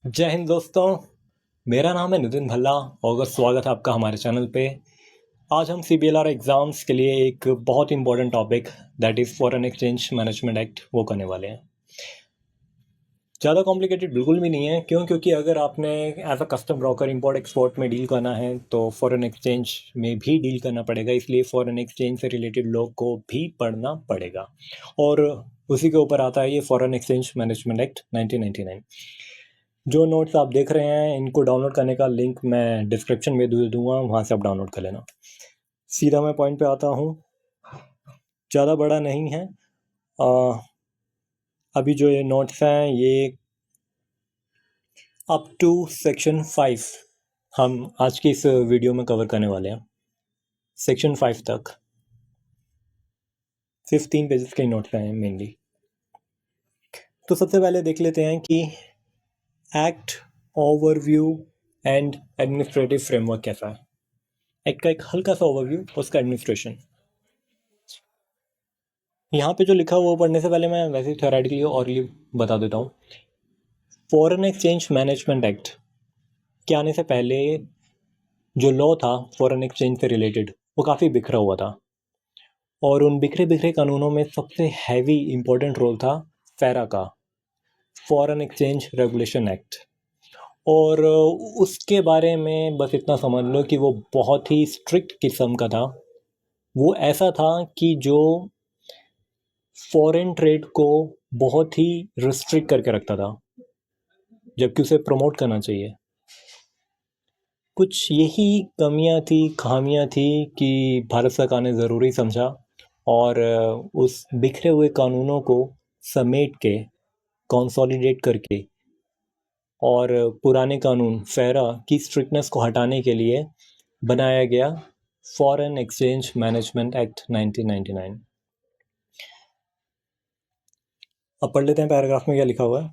जय हिंद दोस्तों। मेरा नाम है नितिन भल्ला और स्वागत है आपका हमारे चैनल पे। आज हम CBLR एग्ज़ाम्स के लिए एक बहुत important topic that is foreign exchange management act वो करने वाले हैं। ज़्यादा कॉम्प्लिकेटेड बिल्कुल भी नहीं है, क्योंकि अगर आपने as a custom broker import export में डील करना है तो फॉरेन एक्सचेंज में भी डील करना पड़ेगा, इसलिए फॉरेन एक्सचेंज से रिलेटेड लॉ को भी पढ़ना पड़ेगा। और उसी के ऊपर आता है ये फॉरेन एक्सचेंज मैनेजमेंट एक्ट 1999। जो नोट्स आप देख रहे हैं इनको डाउनलोड करने का लिंक मैं डिस्क्रिप्शन में दे दूंगा, वहाँ से आप डाउनलोड कर लेना। सीधा मैं पॉइंट पे आता हूँ, ज़्यादा बड़ा नहीं है। अभी जो ये नोट्स हैं ये अप टू सेक्शन 5 हम आज की इस वीडियो में कवर करने वाले हैं। सेक्शन 5 तक 15 पेजेस के नोट्स हैं मेनली। तो सबसे पहले देख लेते हैं कि act overview and administrative framework कैसा है। एक्ट का एक हल्का सा ओवरव्यू, उसका एडमिनिस्ट्रेशन। यहाँ पे जो लिखा हुआ वो पढ़ने से पहले मैं वैसे थ्योरेटिकली और ये बता देता हूँ। फॉरेन एक्सचेंज मैनेजमेंट एक्ट के आने से पहले जो लॉ था फॉरेन एक्सचेंज से रिलेटेड वो काफ़ी बिखरा हुआ था, और उन बिखरे बिखरे कानूनों में सबसे हैवी इम्पोर्टेंट रोल था फैरा का, फॉरेन एक्सचेंज रेगुलेशन एक्ट। और उसके बारे में बस इतना समझ लो कि वो बहुत ही स्ट्रिक्ट किस्म का था। वो ऐसा था कि जो फॉरेन ट्रेड को बहुत ही रिस्ट्रिक्ट करके रखता था, जबकि उसे प्रमोट करना चाहिए। कुछ यही कमियां थी, खामियां थी कि भारत सरकार ने ज़रूरी समझा और उस बिखरे हुए कानूनों को समेट के, कंसोलिडेट करके और पुराने कानून फेरा की स्ट्रिक्टनेस को हटाने के लिए बनाया गया फॉरेन एक्सचेंज मैनेजमेंट एक्ट 1999। अब पढ़ लेते हैं पैराग्राफ में क्या लिखा हुआ है।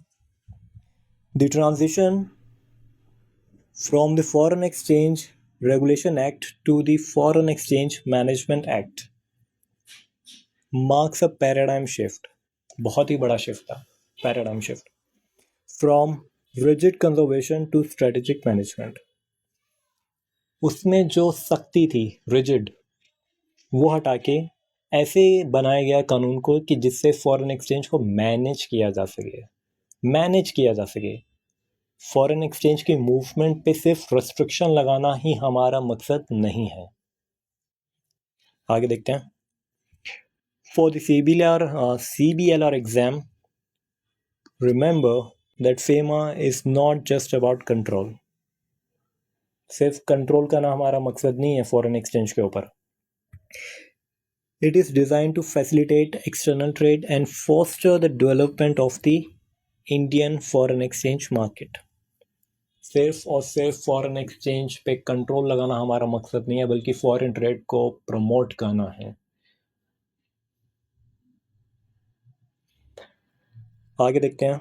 The transition from the Foreign Exchange Regulation Act to the Foreign Exchange Management Act marks a paradigm shift. बहुत ही बड़ा शिफ्ट था, paradigm shift. From rigid conservation to strategic management. उसमें जो सख्ती थी, रिजिड, वो हटा के ऐसे बनाया गया कानून को कि जिससे फॉरेन एक्सचेंज को मैनेज किया जा सके, मैनेज किया जा सके। फॉरेन एक्सचेंज की मूवमेंट पे सिर्फ रेस्ट्रिक्शन लगाना ही हमारा मकसद नहीं है। आगे देखते हैं। For the CBLR exam, remember that FEMA is not just about control. सिर्फ कंट्रोल करना हमारा मकसद नहीं है फॉरेन एक्सचेंज के ऊपर। It is designed to facilitate external trade and foster the development of the Indian foreign exchange market. सिर्फ और सिर्फ फॉरेन एक्सचेंज पे कंट्रोल लगाना हमारा मकसद नहीं है, बल्कि फॉरेन ट्रेड को प्रमोट करना है। आगे देखते हैं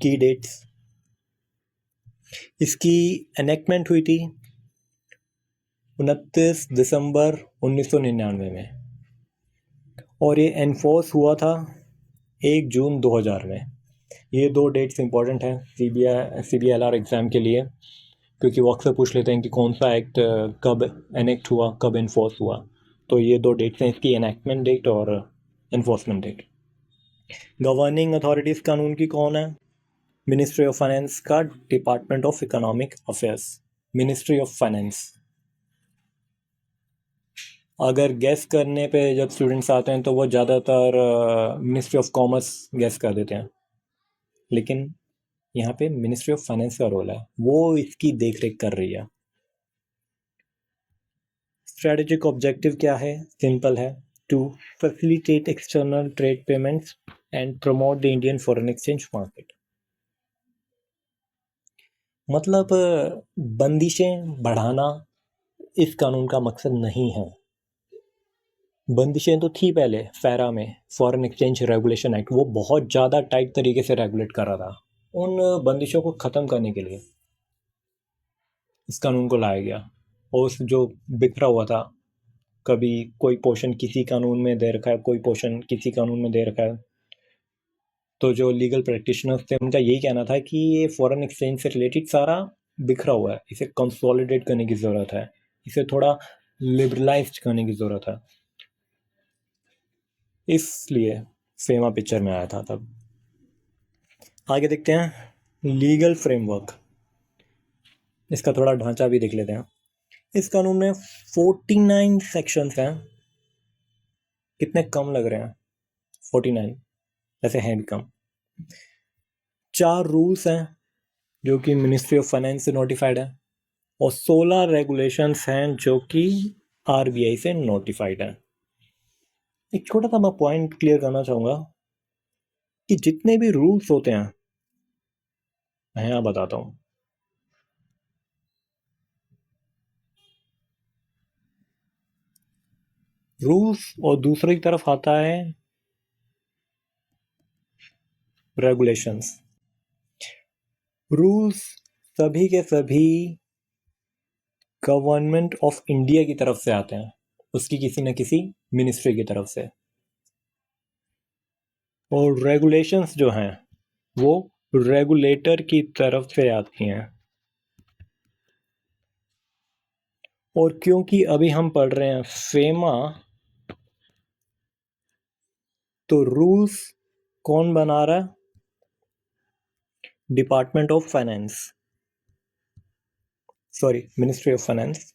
की डेट्स। इसकी एनेक्टमेंट हुई थी 29 दिसंबर 1999 में, और ये एनफोर्स हुआ था 1 जून 2000 में। ये दो डेट्स इंपॉर्टेंट हैं CBLR एग्ज़ाम के लिए, क्योंकि वो अक्सर पूछ लेते हैं कि कौन सा एक्ट कब एनेक्ट हुआ, कब इन्फोर्स हुआ। तो ये दो डेट्स हैं, इसकी एनेक्टमेंट डेट और इन्फोर्समेंट डेट। गवर्निंग अथॉरिटीज़ कानून की कौन है? मिनिस्ट्री ऑफ फाइनेंस का department of economic affairs, ministry of finance. अगर गैस करने पे जब स्टूडेंट्स आते हैं तो वो ज़्यादातर मिनिस्ट्री ऑफ कॉमर्स गैस कर देते हैं, लेकिन यहाँ पे मिनिस्ट्री ऑफ फाइनेंस का रोल है, वो इसकी देख रेख कर रही है। स्ट्रेटेजिक ऑब्जेक्टिव क्या है? सिंपल है, to facilitate external trade payments and promote the Indian foreign exchange market. मतलब बंदिशें बढ़ाना इस कानून का मकसद नहीं है। बंदिशें तो थी पहले फेरा में, फॉरेन एक्सचेंज रेगुलेशन एक्ट, वो बहुत ज़्यादा टाइट तरीके से रेगुलेट कर रहा था। उन बंदिशों को ख़त्म करने के लिए इस कानून को लाया गया। और उस जो बिखरा हुआ था, कभी कोई पोर्शन किसी कानून में दे रखा है, कोई पोर्शन किसी कानून में दे रखा है, तो जो लीगल प्रैक्टिशनर्स थे उनका यही कहना था कि ये फॉरेन एक्सचेंज से रिलेटेड सारा बिखरा हुआ है, इसे कंसोलिडेट करने की ज़रूरत है, इसे थोड़ा लिबरलाइज करने की ज़रूरत है। इसलिए फेमा पिक्चर में आया था तब। आगे देखते हैं लीगल फ्रेमवर्क, इसका थोड़ा ढांचा भी देख लेते हैं। इस कानून में 49 सेक्शंस हैं। कितने कम लग रहे हैं 49, ऐसे हैं भी कम। 4 रूल्स हैं जो कि मिनिस्ट्री ऑफ फाइनेंस से नोटिफाइड है, और 16 रेगुलेशंस हैं जो कि आरबीआई से नोटिफाइड है। एक छोटा सा मैं पॉइंट क्लियर करना चाहूँगा कि जितने भी रूल्स होते हैं, मैं यहाँ बताता हूँ। रूल्स और दूसरी तरफ आता है रेगुलेशंस। रूल्स सभी के सभी गवर्नमेंट ऑफ इंडिया की तरफ से आते हैं, उसकी किसी न किसी मिनिस्ट्री की तरफ से, और रेगुलेशंस जो हैं वो रेगुलेटर की तरफ से आती हैं। और क्योंकि अभी हम पढ़ रहे हैं फेमा, तो रूल्स कौन बना रहा है? Department of finance, sorry ministry of finance.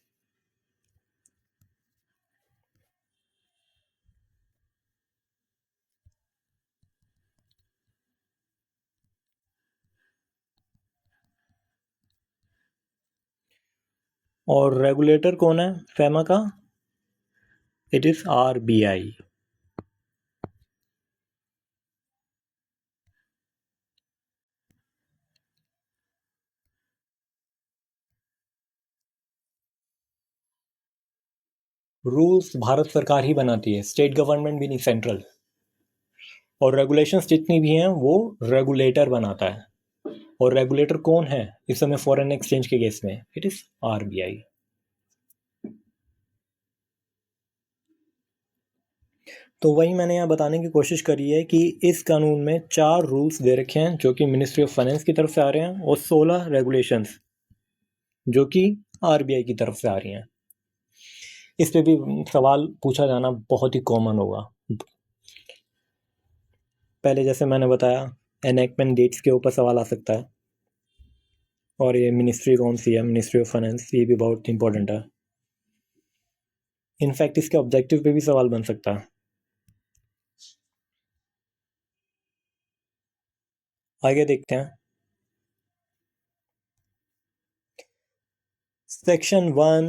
और रेगुलेटर कौन है फेमा का? It is RBI. Rules Bharat सरकार ही बनाती है, स्टेट गवर्नमेंट भी नहीं, सेंट्रल। और रेगुलेशंस जितनी भी हैं वो रेगुलेटर बनाता है। और रेगुलेटर कौन है इस समय फॉरेन एक्सचेंज के केस में? It is RBI. तो वही मैंने यहाँ बताने की कोशिश करी है कि इस कानून में 4 रूल्स दे रखे हैं जो कि मिनिस्ट्री ऑफ फाइनेंस की तरफ से आ रहे हैं, और 16 रेगुलेशंस जो कि आरबीआई की तरफ से आ रही हैं। इस पे भी सवाल पूछा जाना बहुत ही कॉमन होगा। पहले जैसे मैंने बताया एनेक्टमेंट डेट्स के ऊपर सवाल आ सकता है, और ये मिनिस्ट्री कौन सी है, मिनिस्ट्री ऑफ फाइनेंस, ये भी बहुत इंपॉर्टेंट है। इनफैक्ट इसके ऑब्जेक्टिव पे भी सवाल बन सकता है। आगे देखते हैं section 1,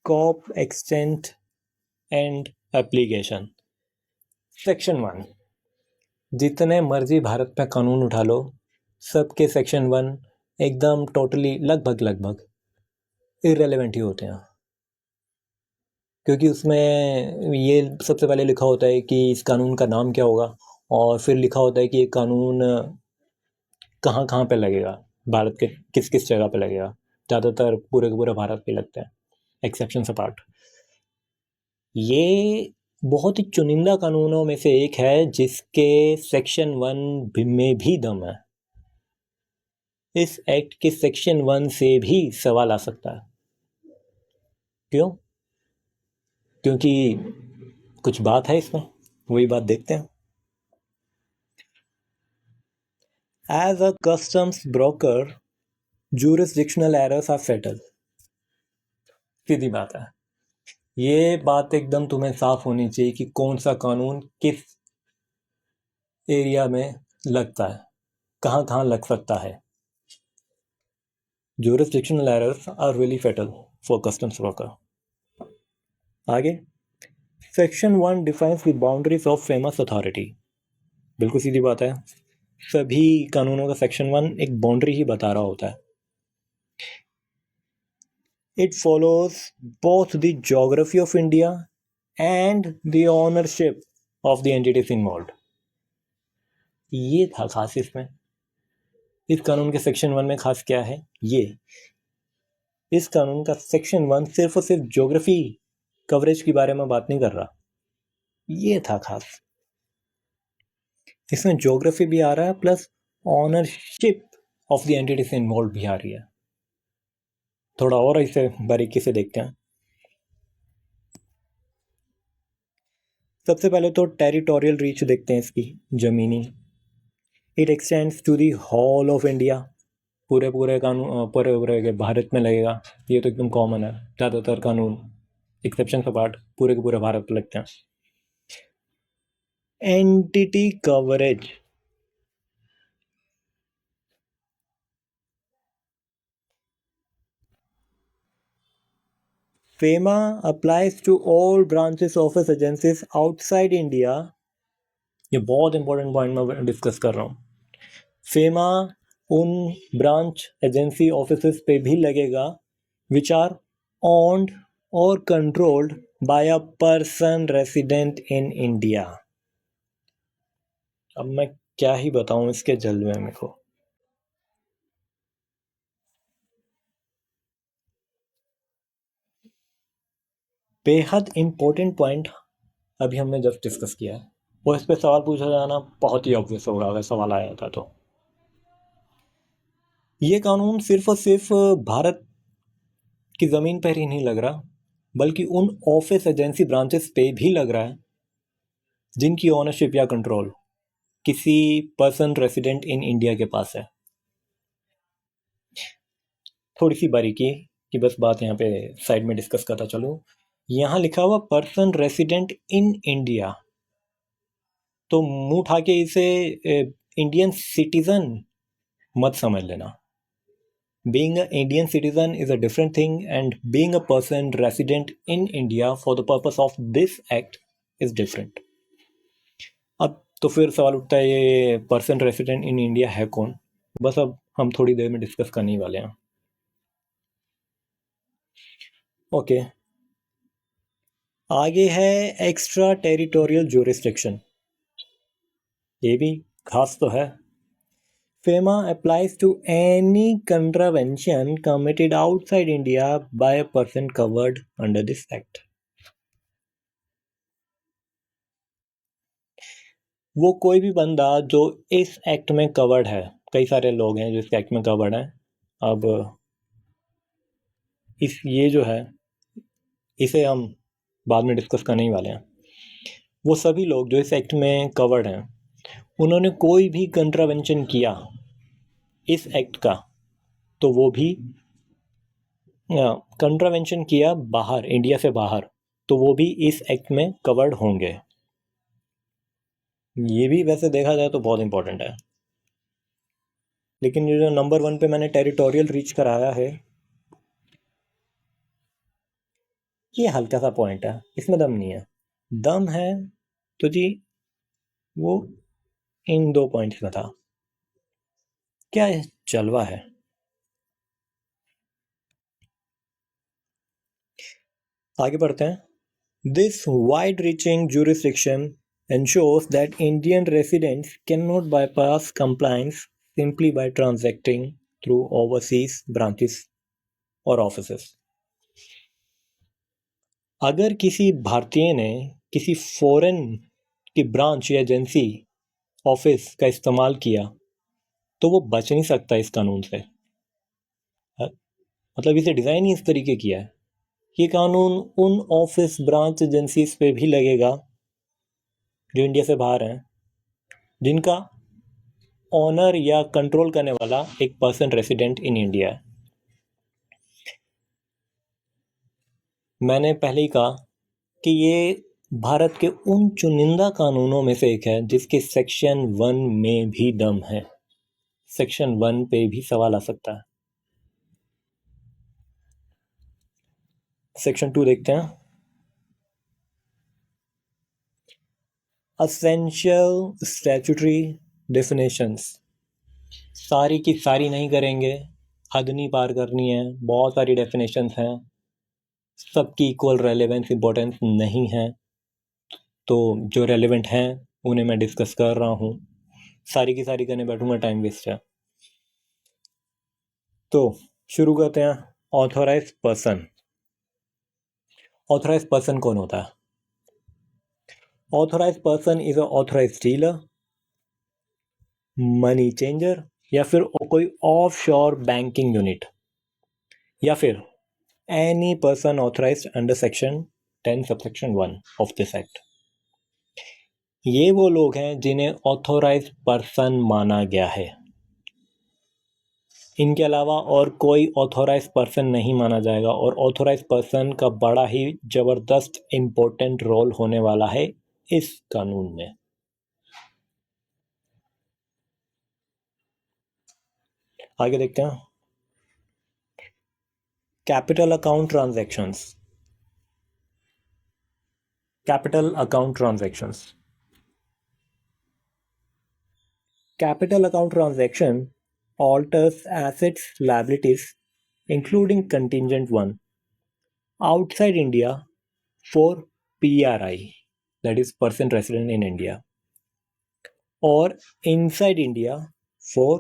scope, extent and application. Section 1, जितने मर्जी भारत में कानून उठा लो, सबके सेक्शन 1 एकदम टोटली लगभग इररेलेवेंट ही होते हैं, क्योंकि उसमें ये सबसे पहले लिखा होता है कि इस कानून का नाम क्या होगा, और फिर लिखा होता है कि ये कानून कहाँ कहाँ पे लगेगा, भारत के किस किस जगह पे लगेगा। ज़्यादातर पूरे के पूरे भारत पे लगते हैं, एक्सेप्शन अपार्ट। ये बहुत ही चुनिंदा कानूनों में से एक है जिसके सेक्शन 1 में भी दम है। इस एक्ट के सेक्शन 1 से भी सवाल आ सकता है। क्यों? क्योंकि कुछ बात है इसमें, वही बात देखते हैं। As a customs broker, jurisdictional errors are fatal। सीधी बात है, ये बात एकदम तुम्हें साफ होनी चाहिए कि कौन सा कानून किस एरिया में लगता है, कहाँ कहाँ लग सकता है। jurisdictional errors are really fatal for customs broker। आगे section 1 defines the boundaries of famous authority. बिल्कुल सीधी बात है, सभी कानूनों का सेक्शन 1 एक बाउंड्री ही बता रहा होता है। It follows both the geography of India and the ownership of the entities involved। ये था खास इसमें। इस कानून के सेक्शन 1 में खास क्या है? ये इस कानून का सेक्शन 1 सिर्फ और सिर्फ ज्योग्राफी कवरेज के बारे में बात नहीं कर रहा, ये था खास। इसमें ज्योग्राफी भी आ रहा है plus ownership of the entity से इन्वॉल्व भी आ रही है। थोड़ा और इसे बारीकी से देखते हैं। सबसे पहले तो टेरिटोरियल रीच देखते हैं इसकी, जमीनी। It extends to the whole of India, पूरे पूरे कानून पूरे पूरे के भारत में लगेगा। ये तो एकदम कॉमन है, ज़्यादातर कानून एक्सेप्शन के पार्ट पूरे के पूरे भारत में लगते हैं। Entity coverage, FEMA applies to all branches, office, agencies outside India। ये बहुत इंपॉर्टेंट पॉइंट मैं डिस्कस कर रहा हूँ। FEMA उन ब्रांच, एजेंसी, ऑफिस पे भी लगेगा विच आर owned और controlled by a person resident in India। अब मैं क्या ही बताऊं इसके जलवे में को। बेहद इंपॉर्टेंट पॉइंट अभी हमने जस्ट डिस्कस किया है, और इस पे सवाल पूछा जाना बहुत ही ऑब्वियस होगा अगर सवाल आया था तो। ये कानून सिर्फ और सिर्फ भारत की ज़मीन पर ही नहीं लग रहा, बल्कि उन ऑफिस, एजेंसी, ब्रांचेस पे भी लग रहा है जिनकी ओनरशिप या कंट्रोल किसी पर्सन रेसिडेंट इन इंडिया के पास है। थोड़ी सी बारीकी की बस बात यहाँ पे साइड में डिस्कस करता चलूँ। यहाँ लिखा हुआ पर्सन रेसिडेंट इन इंडिया, तो मुंह उठा के इसे इंडियन सिटीजन मत समझ लेना। Being an Indian citizen is a different thing, and being a person resident in India for the purpose of this act is different। अब तो फिर सवाल उठता है ये पर्सन रेसिडेंट इन इंडिया है कौन? बस अब हम थोड़ी देर में डिस्कस करने वाले हैं। ओके, आगे है एक्स्ट्रा टेरिटोरियल ज्यूरिसडिक्शन। ये भी खास तो है। FEMA applies to any contravention committed outside India by a person covered under this act। वो कोई भी बंदा जो इस एक्ट में कवर्ड है, कई सारे लोग हैं जो इस एक्ट में कवर्ड हैं। अब इस ये जो है इसे हम बाद में डिस्कस करने ही वाले हैं। वो सभी लोग जो इस एक्ट में कवर्ड हैं, उन्होंने कोई भी कंट्रावेंशन किया इस एक्ट का, तो वो भी कंट्रावेंशन किया बाहर, इंडिया से बाहर, तो वो भी इस एक्ट में कवर्ड होंगे। ये भी वैसे देखा जाए तो बहुत इंपॉर्टेंट है, लेकिन ये जो नंबर 1 पे मैंने टेरिटोरियल रीच कराया है, ये हल्का सा पॉइंट है, इसमें दम नहीं है। दम है तो जी वो इन 2 पॉइंट्स में था। क्या जलवा है। आगे बढ़ते हैं। This wide reaching jurisdiction ensures that Indian residents cannot bypass compliance simply by transacting through overseas branches or offices। अगर किसी भारतीय ने किसी फॉरेन की ब्रांच या एजेंसी, ऑफिस का इस्तेमाल किया तो वो बच नहीं सकता इस कानून से। मतलब इसे डिज़ाइन ही इस तरीके किया है। ये कानून उन ऑफिस, ब्रांच, एजेंसीज पे भी लगेगा जो इंडिया से बाहर हैं, जिनका ऑनर या कंट्रोल करने वाला एक पर्सन रेसिडेंट इन इंडिया है। मैंने पहले ही कहा कि ये भारत के उन चुनिंदा कानूनों में से एक है जिसके सेक्शन 1 में भी दम है। सेक्शन 1 पे भी सवाल आ सकता है। सेक्शन 2 देखते हैं। असेंशियल स्टैट्यूटरी डेफिनेशंस, सारी की सारी नहीं करेंगे, हद नहीं पार करनी है, बहुत सारी डेफिनेशंस हैं, सबकी इक्वल रेलेवेंस इंपॉर्टेंस नहीं है, तो जो रेलेवेंट हैं उन्हें मैं डिस्कस कर रहा हूँ। सारी की सारी करने बैठूंगा टाइम वेस्ट है। तो शुरू करते हैं। Authorise person. ऑथोराइज पर्सन कौन होता है? Authorise person is a authorise dealer, money changer, या फिर कोई ऑफ शोर बैंकिंग यूनिट, या फिर any person authorised under section 10 subsection 1 of this act. ये वो लोग हैं जिन्हें ऑथोराइज्ड पर्सन माना गया है। इनके अलावा और कोई ऑथोराइज्ड पर्सन नहीं माना जाएगा, और ऑथोराइज्ड पर्सन का बड़ा ही ज़बरदस्त इम्पोर्टेंट रोल होने वाला है इस कानून में। आगे देखते हैं। Capital account transactions. Capital account transactions. Capital account transaction alters assets, liabilities, including contingent one, outside India for PRI, that is person resident in India, or inside India for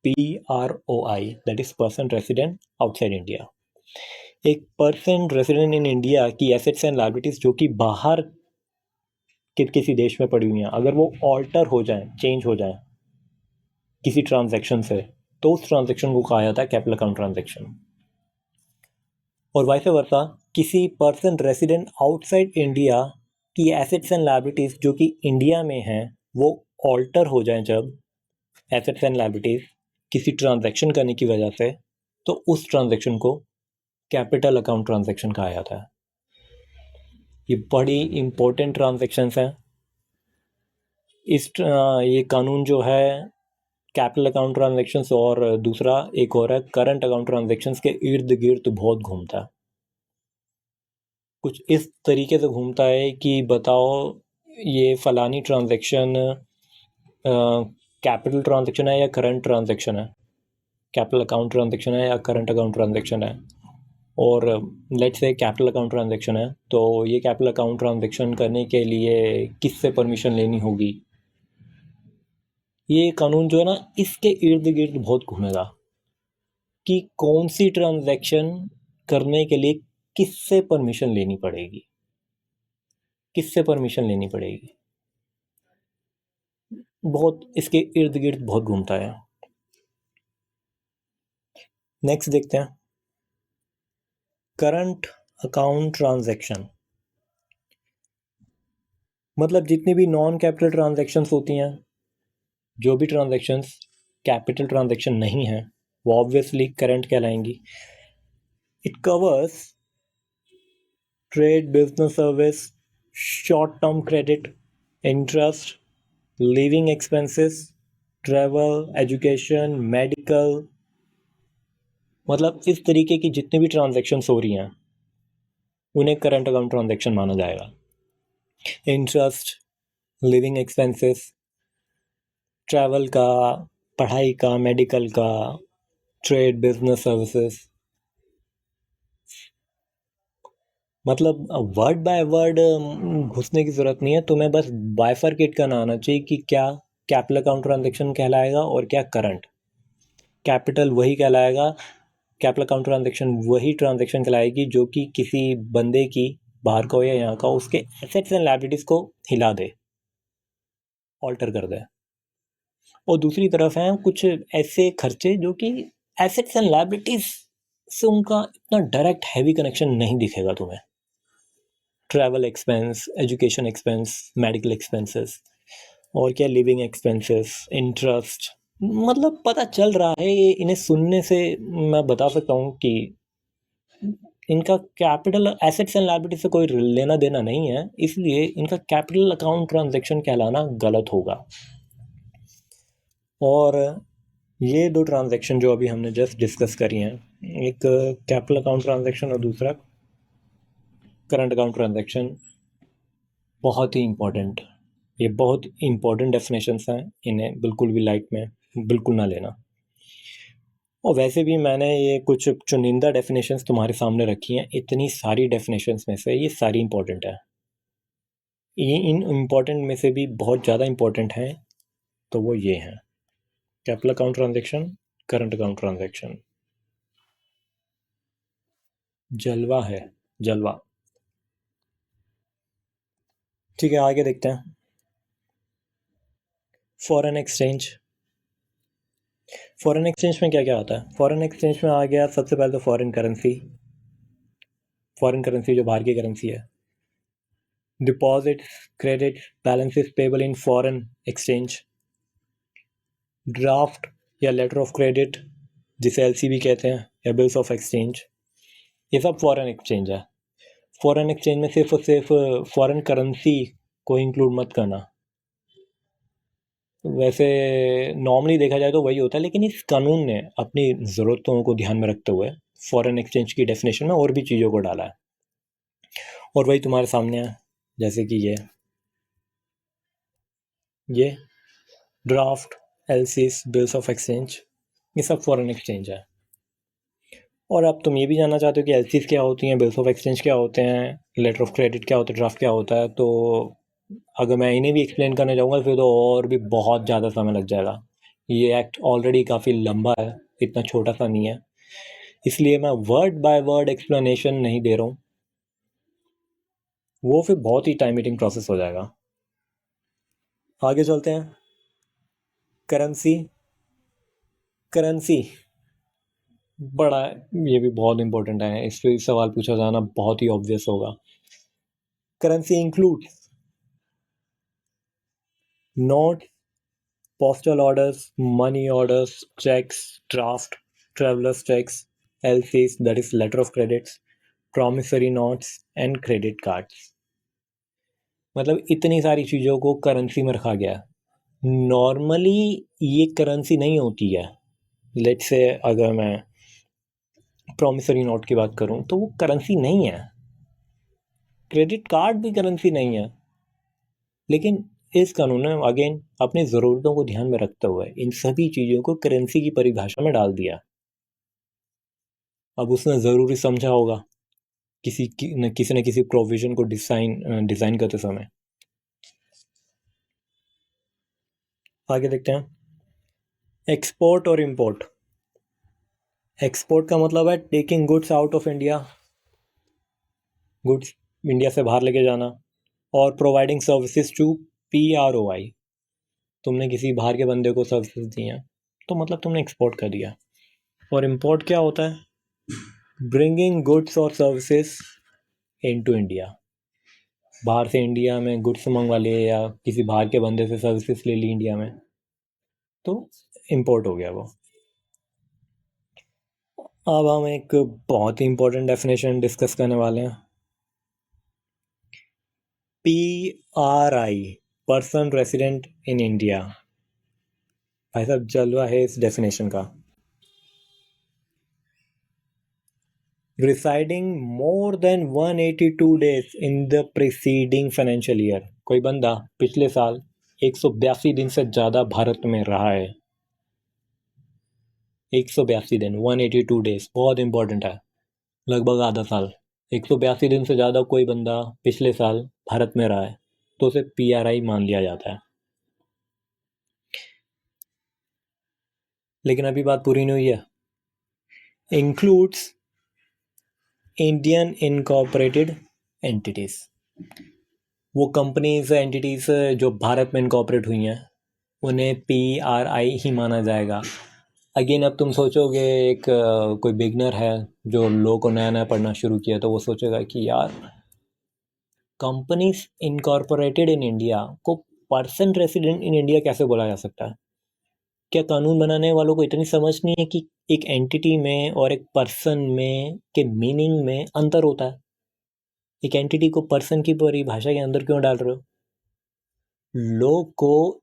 PROI, that is person resident outside India। एक person resident in India की assets and liabilities जो कि बाहर के किसी देश में पड़ी हुई हैं, अगर वो ऑल्टर हो जाएं, चेंज हो जाएं किसी ट्रांजैक्शन से, तो उस ट्रांजैक्शन को कहा जाता है कैपिटल अकाउंट ट्रांजैक्शन। और वाइस वर्सा, किसी पर्सन रेसिडेंट आउटसाइड इंडिया की एसेट्स एंड लायबिलिटीज जो कि इंडिया में हैं, वो ऑल्टर हो जाएं जब एसेट्स एंड लायबिलिटीज किसी ट्रांजैक्शन करने की वजह से, तो उस ट्रांजैक्शन को कैपिटल अकाउंट ट्रांजैक्शन कहा जाता है। ये बड़ी इंपॉर्टेंट ट्रांजैक्शंस हैं। ये कानून जो है कैपिटल अकाउंट ट्रांजैक्शंस और दूसरा एक और है करंट अकाउंट ट्रांजैक्शंस के इर्द गिर्द बहुत घूमता है। कुछ इस तरीके से घूमता है कि बताओ ये फलानी ट्रांजैक्शन कैपिटल ट्रांजैक्शन है या करंट ट्रांजैक्शन है, कैपिटल अकाउंट ट्रांजैक्शन है या करंट अकाउंट ट्रांजैक्शन है। और let's say capital account transaction है, तो ये कैपिटल अकाउंट ट्रांजैक्शन करने के लिए किससे परमिशन लेनी होगी। ये कानून जो है ना, इसके इर्द गिर्द बहुत घूमेगा कि कौन सी ट्रांजैक्शन करने के लिए किससे परमिशन लेनी पड़ेगी, किससे परमिशन लेनी पड़ेगी। बहुत इसके इर्द गिर्द बहुत घूमता है। नेक्स्ट देखते हैं करंट अकाउंट ट्रांजैक्शन। मतलब जितनी भी नॉन कैपिटल ट्रांजैक्शंस होती हैं, जो भी ट्रांजैक्शंस कैपिटल ट्रांजैक्शन नहीं है, वो ऑब्वियसली करंट कहलाएंगी। It covers trade, business service, short term credit, interest, living expenses, travel, education, medical, मतलब इस तरीके की जितनी भी ट्रांजैक्शंस हो रही हैं उन्हें करंट अकाउंट ट्रांजैक्शन माना जाएगा। इंटरेस्ट, लिविंग एक्सपेंसेस, ट्रैवल का, पढ़ाई का, मेडिकल का, ट्रेड, बिजनेस सर्विसेज, मतलब वर्ड बाय वर्ड घुसने की ज़रूरत नहीं है, तुम्हें बस बाइफरकेट करना आना चाहिए कि क्या कैपिटल अकाउंट ट्रांजैक्शन कहलाएगा और क्या करंट। कैपिटल वही कहलाएगा, कैपिटल अकाउंट ट्रांजैक्शन वही ट्रांजैक्शन कहलाएगी जो कि किसी बंदे की, बाहर का हो या यहाँ का, उसके एसेट्स एंड लायबिलिटीज़ को हिला दे, ऑल्टर कर दे। और दूसरी तरफ हैं कुछ ऐसे खर्चे जो कि एसेट्स एंड लायबिलिटीज़ से उनका इतना डायरेक्ट हैवी कनेक्शन नहीं दिखेगा तुम्हें। Travel expense, education expense, medical expenses, और क्या लिविंग एक्सपेंसेस, इंटरेस्ट, मतलब पता चल रहा है ये इन्हें सुनने से मैं बता सकता हूँ कि इनका कैपिटल एसेट्स एंड लायबिलिटी से कोई लेना देना नहीं है, इसलिए इनका कैपिटल अकाउंट ट्रांजैक्शन कहलाना गलत होगा। और ये दो ट्रांजैक्शन जो अभी हमने जस्ट डिस्कस करी हैं, एक कैपिटल अकाउंट ट्रांजैक्शन और दूसरा करंट अकाउंट ट्रांजैक्शन, बहुत ही इम्पोर्टेंट, ये बहुत इम्पोर्टेंट डेफिनेशंस हैं, इन्हें बिल्कुल भी लाइट में बिल्कुल ना लेना। और वैसे भी मैंने ये कुछ चुनिंदा डेफिनेशंस तुम्हारे सामने रखी हैं, इतनी सारी डेफिनेशंस में से ये सारी इम्पोर्टेंट है। ये इन इम्पोर्टेंट में से भी बहुत ज़्यादा इम्पोर्टेंट हैं, तो वो ये हैं capital account transaction, current account transaction. जलवा है, जलवा। ठीक है, आगे देखते हैं। Foreign exchange. फॉरेन एक्सचेंज में क्या क्या आता है? फॉरेन एक्सचेंज में आ गया सबसे पहले तो फॉरेन करेंसी जो बाहर की करेंसी है। Deposits, credit, balances payable in foreign exchange, draft या लेटर ऑफ क्रेडिट जिसे एलसीबी कहते हैं, या बिल्स ऑफ एक्सचेंज, ये सब फॉरेन एक्सचेंज है। फॉरेन एक्सचेंज में सिर्फ और सिर्फ फॉरेन करेंसी को इंक्लूड मत करना। वैसे नॉर्मली देखा जाए तो वही होता है, लेकिन इस कानून ने अपनी ज़रूरतों को ध्यान में रखते हुए फॉरेन एक्सचेंज की डेफिनेशन में और भी चीज़ों को डाला है, और वही तुम्हारे सामने है। जैसे कि ये draft, LCs, bills of exchange, ये सब फॉरेन एक्सचेंज है। और अब तुम ये भी जानना चाहते हो कि एलसीज क्या होती हैं, बिल्स ऑफ एक्सचेंज क्या होते हैं, लेटर ऑफ क्रेडिट क्या होता है, ड्राफ्ट क्या होता है, तो अगर मैं इन्हें भी एक्सप्लेन करने जाऊँगा फिर तो और भी बहुत ज़्यादा समय लग जाएगा। ये एक्ट ऑलरेडी काफ़ी लंबा है, इतना छोटा सा नहीं है, इसलिए मैं वर्ड बाय वर्ड एक्सप्लेनेशन नहीं दे रहा हूँ, वो फिर बहुत ही टाइम ईटिंग प्रोसेस हो जाएगा। आगे चलते हैं। करेंसी करेंसी बड़ा, ये भी बहुत इंपॉर्टेंट है, इस पर सवाल पूछा जाना बहुत ही ऑब्वियस होगा। Currency include note, postal orders, money orders, cheques, draft, travellers cheques, LCs that is letter of credits, promissory notes and credit cards. मतलब इतनी सारी चीज़ों को करेंसी में रखा गया है। नॉर्मली ये करेंसी नहीं होती है। लेट्स से अगर मैं प्रॉमिसरी नोट की बात करूं तो वो करेंसी नहीं है, क्रेडिट कार्ड भी करेंसी नहीं है, लेकिन इस कानून ने अगेन अपनी ज़रूरतों को ध्यान में रखते हुए इन सभी चीज़ों को करेंसी की परिभाषा में डाल दिया। अब उसने ज़रूरी समझा होगा किसी न किसी प्रोविजन को डिज़ाइन करते समय। आगे देखते हैं। एक्सपोर्ट और इंपोर्ट। एक्सपोर्ट का मतलब है taking goods out of India, goods India से बाहर लेके जाना, और प्रोवाइडिंग सर्विसेज टू PROI, तुमने किसी बाहर के बंदे को सर्विसेज दी हैं तो मतलब तुमने एक्सपोर्ट कर दिया। और इंपोर्ट क्या होता है? ब्रिंगिंग गुड्स और सर्विसेज इनटू इंडिया, बाहर से इंडिया में गुड्स मंगवा लिए या किसी बाहर के बंदे से सर्विसेज ले ली इंडिया में, तो इंपोर्ट हो गया वो। अब हम एक बहुत ही इंपॉर्टेंट डेफिनेशन डिस्कस करने वाले हैं। PRI, person resident in India. भाई साहब जलवा है इस डेफिनेशन का। Residing more than 182 days in the preceding financial year. कोई बंदा पिछले साल 182 दिन से ज़्यादा भारत में रहा है। 182 दिन, 182 days, बहुत इंपॉर्टेंट है, लगभग आधा साल। 182 दिन से ज़्यादा कोई बंदा पिछले साल भारत में रहा है तो उसे PRI मान लिया जाता है। लेकिन अभी बात पूरी नहीं हुई है। इंक्लूड्स इंडियन इनकॉर्पोरेटेड एंटिटीज़, वो कंपनीज एंटिटीज़ जो भारत में इनकॉर्पोरेट हुई हैं उन्हें PRI ही माना जाएगा। अगेन अब तुम सोचोगे, एक कोई बिगनर है जो लो को नया नया पढ़ना शुरू किया तो वो सोचेगा कि यार कंपनीज इनकॉर्पोरेटेड इन इंडिया को पर्सन रेसिडेंट इन इंडिया कैसे बोला जा सकता है? क्या कानून बनाने वालों को इतनी समझ नहीं है कि एक एंटिटी में और एक पर्सन में के मीनिंग में अंतर होता है? एक एंटिटी को पर्सन की परिभाषा के अंदर क्यों डाल रहे हो? लोग को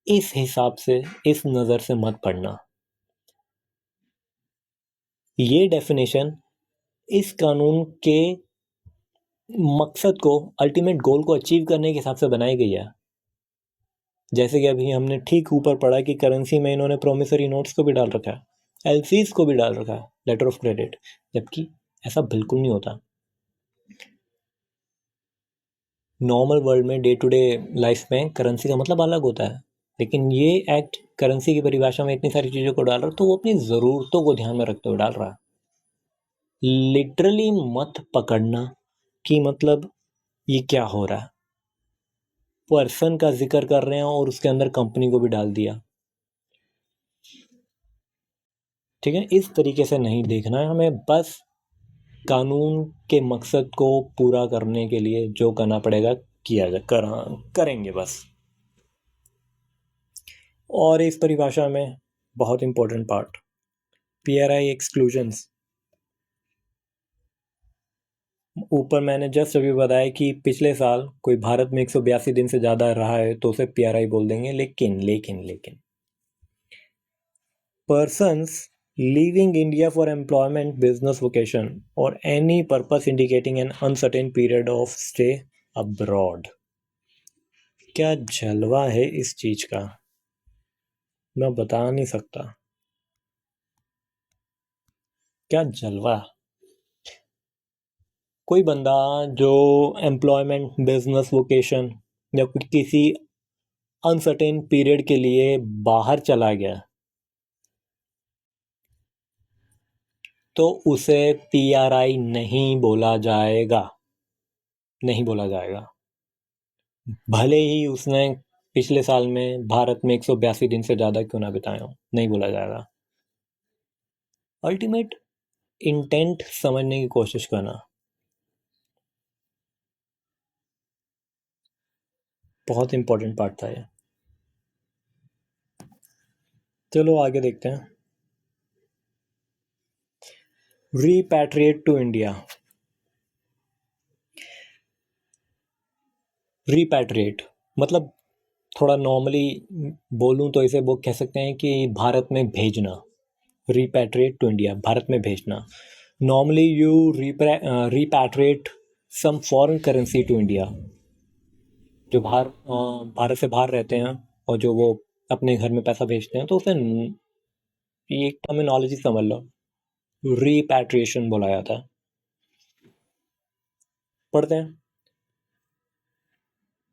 इस हिसाब से, इस नज़र से मत पढ़ना। ये डेफिनेशन इस कानून के मकसद को, अल्टीमेट गोल को अचीव करने के हिसाब से बनाई गई है। जैसे कि अभी हमने ठीक ऊपर पढ़ा कि करेंसी में इन्होंने प्रोमिसरी नोट्स को भी डाल रखा है, एलसीज को भी डाल रखा है, लेटर ऑफ क्रेडिट, जबकि ऐसा बिल्कुल नहीं होता। नॉर्मल वर्ल्ड में डे टू डे लाइफ में करेंसी का मतलब अलग होता है, लेकिन ये एक्ट करेंसी की परिभाषा में इतनी सारी चीज़ों को डाल रहा है तो वो अपनी ज़रूरतों को ध्यान में रखते हुए डाल रहा है। लिटरली मत पकड़ना कि मतलब ये क्या हो रहा है। पर्सन का जिक्र कर रहे हैं और उसके अंदर कंपनी को भी डाल दिया। ठीक है, इस तरीके से नहीं देखना है हमें, बस कानून के मकसद को पूरा करने के लिए जो करना पड़ेगा करेंगे बस। और इस परिभाषा में बहुत इंपॉर्टेंट पार्ट, पीआरआई एक्सक्लूजन्स। ऊपर मैंने जस्ट अभी बताया कि पिछले साल कोई भारत में 182 दिन से ज़्यादा रहा है तो उसे पीआरआई बोल देंगे, लेकिन लेकिन लेकिन persons leaving India for employment, business vocation, or any purpose indicating an uncertain period of stay abroad। क्या जलवा है इस चीज का, मैं बता नहीं सकता, क्या जलवा। कोई बंदा जो एम्प्लॉयमेंट, बिजनेस वोकेशन या किसी अनसर्टेन पीरियड के लिए बाहर चला गया तो उसे पीआरआई नहीं बोला जाएगा, नहीं बोला जाएगा, भले ही उसने पिछले साल में भारत में 182 दिन से ज़्यादा क्यों ना बिताए हो, नहीं बोला जाएगा। अल्टीमेट इंटेंट समझने की कोशिश करना, बहुत इंपॉर्टेंट पार्ट था ये। चलो आगे देखते हैं। रीपैट्रिएट टू इंडिया। रीपैट्रिएट मतलब थोड़ा नॉर्मली बोलूं तो इसे वो कह सकते हैं कि भारत में भेजना। रीपैट्रिएट टू इंडिया, भारत में भेजना। Normally you repatriate some foreign currency to India. जो भारत से बाहर रहते हैं और जो वो अपने घर में पैसा भेजते हैं तो उसे ये एक टर्मिनोलॉजी समझ लो, रीपैट्रिएशन बोला जाता है। पढ़ते हैं।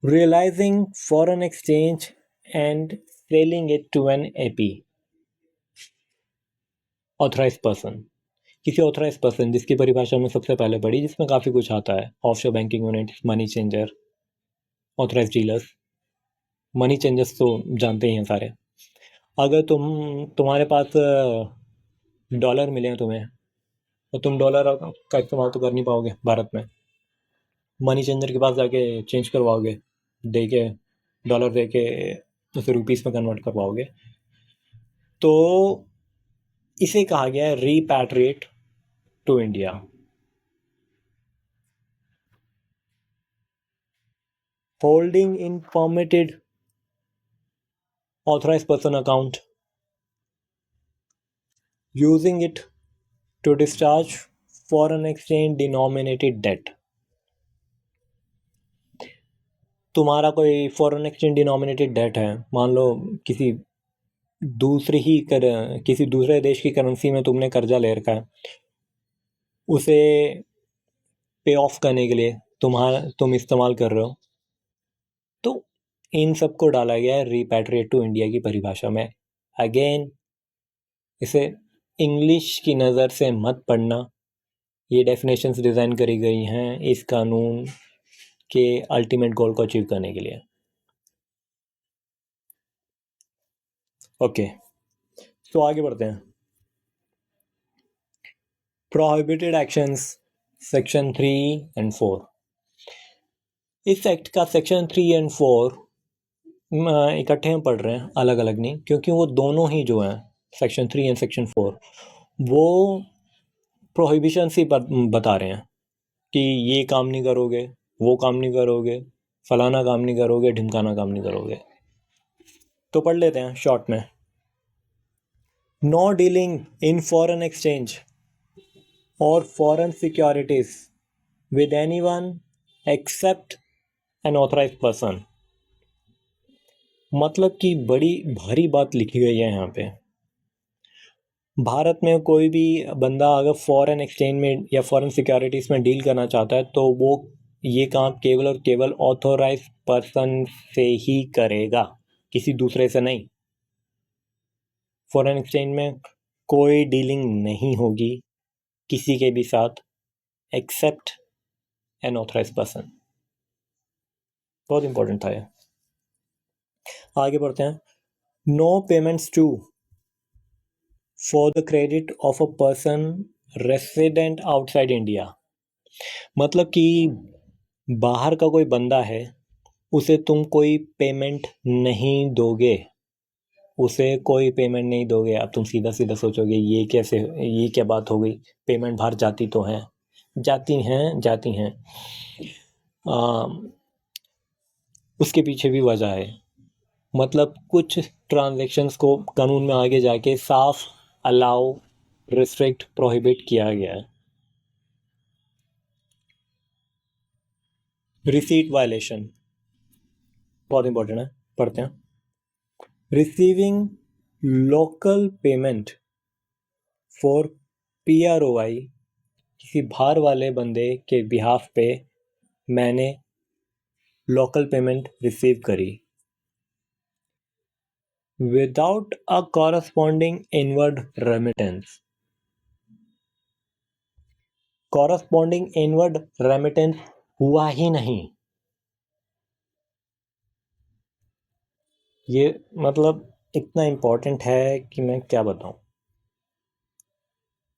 Realising foreign exchange and selling it to an AP, authorise person. किसी ऑथराइज पर्सन जिसकी परिभाषा में सबसे पहले पढ़ी, जिसमें काफ़ी कुछ आता है, offshore banking unit, money changer, authorise dealers. Money changers तो जानते ही हैं सारे। अगर तुम्हारे पास डॉलर मिले हैं तुम्हें तो तुम डॉलर का इस्तेमाल तो कर नहीं पाओगे भारत में, मनी चेंजर के पास जाके चेंज करवाओगे, दे के डॉलर दे के उसे रुपीस में कन्वर्ट करवाओगे। तो इसे कहा गया है repatriate to India. Holding in permitted authorized person account, using it to discharge foreign exchange denominated debt। तुम्हारा कोई फॉरेन एक्सचेंज डिनोमिनेटेड डेट है, मान लो किसी किसी दूसरे देश की करेंसी में तुमने कर्जा ले रखा है, उसे पे ऑफ करने के लिए तुम इस्तेमाल कर रहे हो, तो इन सबको डाला गया है रीपैट्रिएट टू इंडिया की परिभाषा में। अगेन इसे इंग्लिश की नज़र से मत पढ़ना, ये डेफिनेशंस डिज़ाइन करी गई हैं इस कानून के अल्टीमेट गोल को अचीव करने के लिए। ओके, तो आगे बढ़ते हैं। Prohibited actions, section 3 and 4। इस एक्ट का सेक्शन 3 एंड 4 इकट्ठे हम पढ़ रहे हैं, अलग अलग नहीं, क्योंकि वो दोनों ही जो हैं सेक्शन 3 एंड सेक्शन 4 वो प्रोहिबिशन ही बता रहे हैं कि ये काम नहीं करोगे, वो काम नहीं करोगे, फलाना काम नहीं करोगे, ढिमकाना काम नहीं करोगे। तो पढ़ लेते हैं शॉर्ट में। No dealing in foreign exchange और foreign securities with anyone except an authorised person. मतलब कि बड़ी भारी बात लिखी गई है यहाँ पे। भारत में कोई भी बंदा अगर फॉरेन एक्सचेंज में या फॉरेन सिक्योरिटीज़ में डील करना चाहता है तो वो ये काम केवल और केवल ऑथोराइज पर्सन से ही करेगा, किसी दूसरे से नहीं। फॉरेन एक्सचेंज में कोई डीलिंग नहीं होगी किसी के भी साथ एक्सेप्ट एन ऑथराइज पर्सन। बहुत इंपॉर्टेंट था ये। आगे बढ़ते हैं। No payments to for the credit of a person resident outside India. मतलब कि बाहर का कोई बंदा है, उसे तुम कोई पेमेंट नहीं दोगे, उसे कोई पेमेंट नहीं दोगे। अब तुम सीधा सीधा सोचोगे ये कैसे, ये क्या बात हो गई, पेमेंट बाहर जाती तो हैं, जाती हैं। उसके पीछे भी वजह है। मतलब कुछ ट्रांजैक्शंस को कानून में आगे जाके साफ अलाउ, रिस्ट्रिक्ट, प्रोहिबिट किया गया है। रिसीट वायलेशन बहुत इंपॉर्टेंट है, पढ़ते हैं। Receiving local payment for PROI, किसी बाहर वाले बंदे के बिहाफ पे मैंने लोकल पेमेंट रिसीव करी without a corresponding inward remittance. Corresponding inward remittance हुआ ही नहीं। ये मतलब इतना इम्पोर्टेंट है कि मैं क्या बताऊं।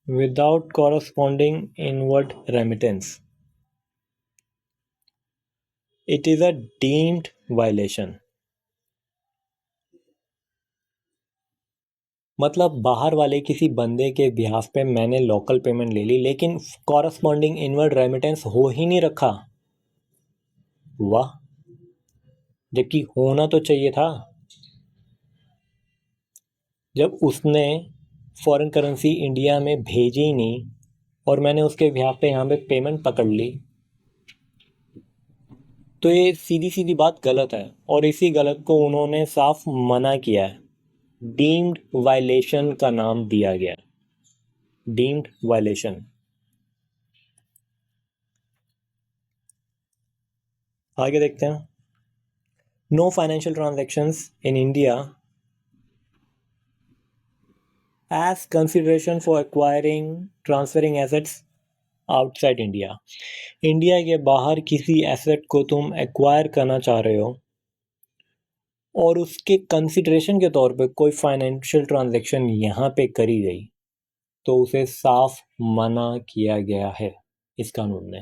Without corresponding inward remittance, it is a deemed violation. मतलब बाहर वाले किसी बंदे के बिहाफ पे मैंने लोकल पेमेंट ले ली, लेकिन कॉरस्पॉन्डिंग इनवर्ड रेमिटेंस हो ही नहीं रखा। वाह, जबकि होना तो चाहिए था। जब उसने फॉरेन करेंसी इंडिया में भेजी ही नहीं और मैंने उसके बिहाफ पे यहाँ पे पेमेंट पकड़ ली, तो ये सीधी सीधी बात गलत है। और इसी गलत को उन्होंने साफ मना किया है, डीम्ड वायलेशन का नाम दिया गया। Deemed violation. आगे देखते हैं। No financial transactions in India as consideration for acquiring transferring assets outside India. India के बाहर किसी एसेट को तुम एक्वायर करना चाह रहे हो और उसके कंसिडरेशन के तौर पे कोई फाइनेंशियल ट्रांजैक्शन यहाँ पे करी गई, तो उसे साफ मना किया गया है इस कानून ने।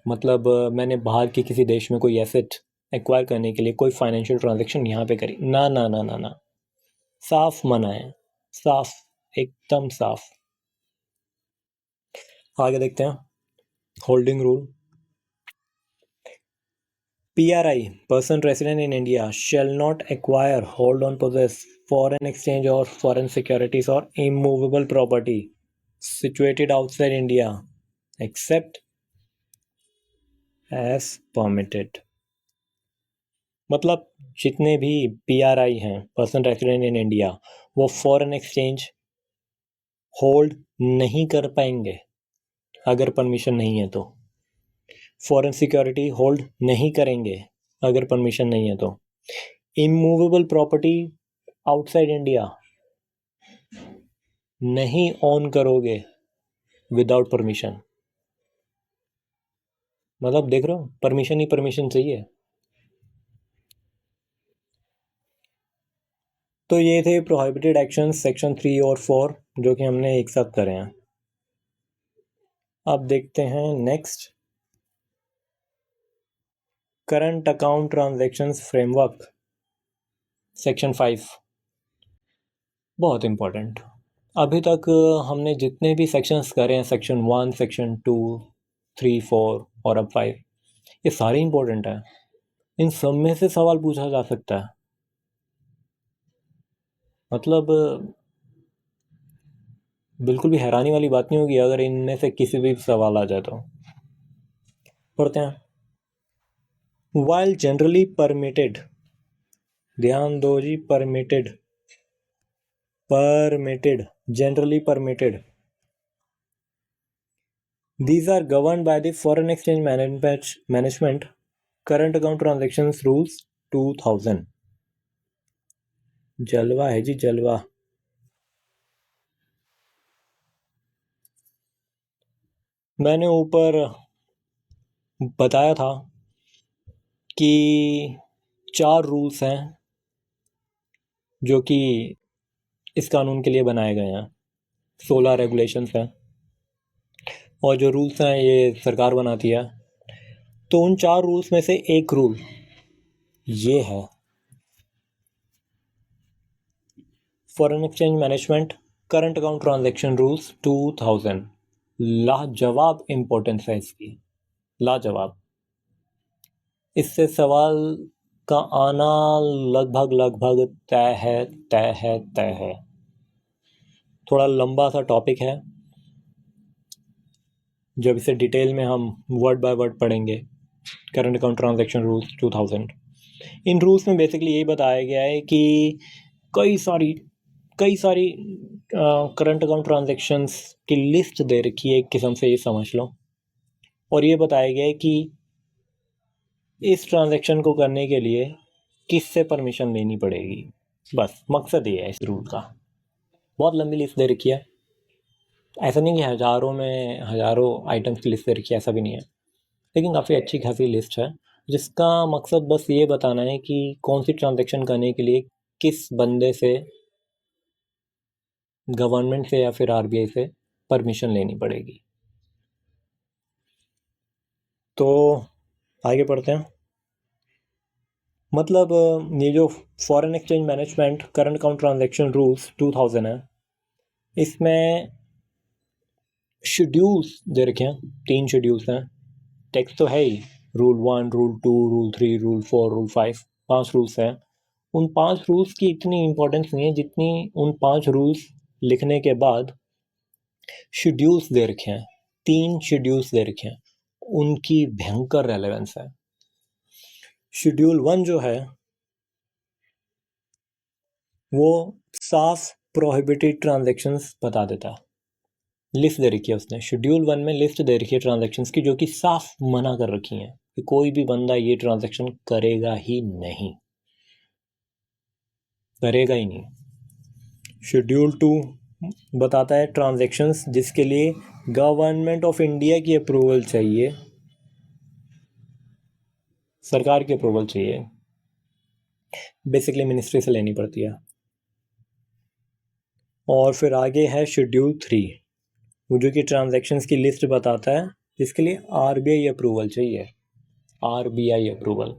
मतलब मैंने बाहर के किसी देश में कोई एसेट एक्वायर करने के लिए कोई फाइनेंशियल ट्रांजैक्शन यहाँ पे करी, ना ना ना ना ना, साफ मना है, साफ, एकदम साफ। आगे देखते हैं। Holding rule. PRI, person resident in India, shall not acquire, hold on, possess foreign exchange or foreign securities or immovable property situated outside India except as permitted। मतलब जितने भी PRI हैं, पर्सन रेसिडेंट इन इंडिया, वो foreign exchange hold नहीं कर पाएंगे अगर permission नहीं है तो। फॉरेन सिक्योरिटी होल्ड नहीं करेंगे अगर परमिशन नहीं है तो। इमूवेबल प्रॉपर्टी आउटसाइड इंडिया नहीं ऑन करोगे विदाउट परमिशन। मतलब देख रहे हो, परमिशन ही परमिशन चाहिए। तो ये थे प्रोहिबिटेड एक्शंस सेक्शन 3 और 4 जो कि हमने एक साथ करे हैं। अब देखते हैं next, current account transactions framework section 5। बहुत इंपॉर्टेंट। अभी तक हमने जितने भी सेक्शंस करे हैं, सेक्शन 1, सेक्शन 2, 3, 4 और अब 5, ये सारे इंपॉर्टेंट हैं। इन सब में से सवाल पूछा जा सकता है। मतलब बिल्कुल भी हैरानी वाली बात नहीं होगी अगर इनमें से किसी भी सवाल आ जाए तो। पढ़ते हैं। वाइल जनरली परमिटेड, ध्यान दो जी, permitted, permitted, generally permitted, these are governed by the foreign exchange management current account transactions rules 2000। जलवा है जी, जलवा। मैंने ऊपर बताया था कि 4 रूल्स हैं जो कि इस कानून के लिए बनाए गए हैं। 16 रेगुलेशंस हैं और जो रूल्स हैं ये सरकार बनाती है। तो उन 4 रूल्स में से एक रूल ये है, foreign exchange management current account transaction rules 2000। लाजवाब इम्पोर्टेंस है इसकी, लाजवाब। इससे सवाल का आना लगभग लगभग तय है, तय है, तय है। थोड़ा लंबा सा टॉपिक है, जब इसे डिटेल में हम वर्ड बाय वर्ड पढ़ेंगे। करंट अकाउंट ट्रांजैक्शन रूल्स 2000, इन रूल्स में बेसिकली यही बताया गया है कि कई सारी करंट अकाउंट ट्रांजैक्शंस की लिस्ट दे रखी है, एक किस्म से ये समझ लो। और ये बताया गया है कि इस ट्रांजैक्शन को करने के लिए किससे परमिशन लेनी पड़ेगी। बस मकसद ये है इस रूल का। बहुत लंबी लिस्ट दे रखी है, ऐसा नहीं कि हज़ारों आइटम्स की लिस्ट दे रखी है, ऐसा भी नहीं है, लेकिन काफ़ी अच्छी खासी लिस्ट है, जिसका मकसद बस ये बताना है कि कौन सी ट्रांजैक्शन करने के लिए किस बंदे से, गवर्नमेंट से या फिर आरबीआई से परमिशन लेनी पड़ेगी। तो आगे पढ़ते हैं। मतलब ये जो foreign exchange management current account transaction rules 2000 है, इसमें शेड्यूल्स दे रखे हैं, 3 शेड्यूल्स हैं। टेक्स्ट तो है ही, rule 1, rule 2, rule 3, rule 4, rule 5, 5 rules हैं। उन 5 रूल्स की इतनी इम्पोर्टेंस नहीं है जितनी उन 5 रूल्स लिखने के बाद शेड्यूल्स दे रखे हैं, 3 शेड्यूल्स दे रखे हैं, उनकी भयंकर रेलेवेंस है। शेड्यूल 1 जो है वो साफ प्रोहिबिटेड ट्रांजैक्शंस बता देता है। लिस्ट दे रखी है उसने, शेड्यूल 1 में लिस्ट दे रखी है ट्रांजैक्शंस की, जो कि साफ मना कर रखी हैं कि कोई भी बंदा ये ट्रांजैक्शन करेगा ही नहीं, करेगा ही नहीं। शेड्यूल 2 बताता है ट्रांजैक्शंस जिसके लिए गवर्नमेंट ऑफ इंडिया की अप्रूवल चाहिए, सरकार की अप्रूवल चाहिए, बेसिकली मिनिस्ट्री से लेनी पड़ती है। और फिर आगे है शेड्यूल 3, वो जो कि ट्रांजैक्शंस की लिस्ट बताता है जिसके लिए आरबीआई अप्रूवल चाहिए, आरबीआई अप्रूवल।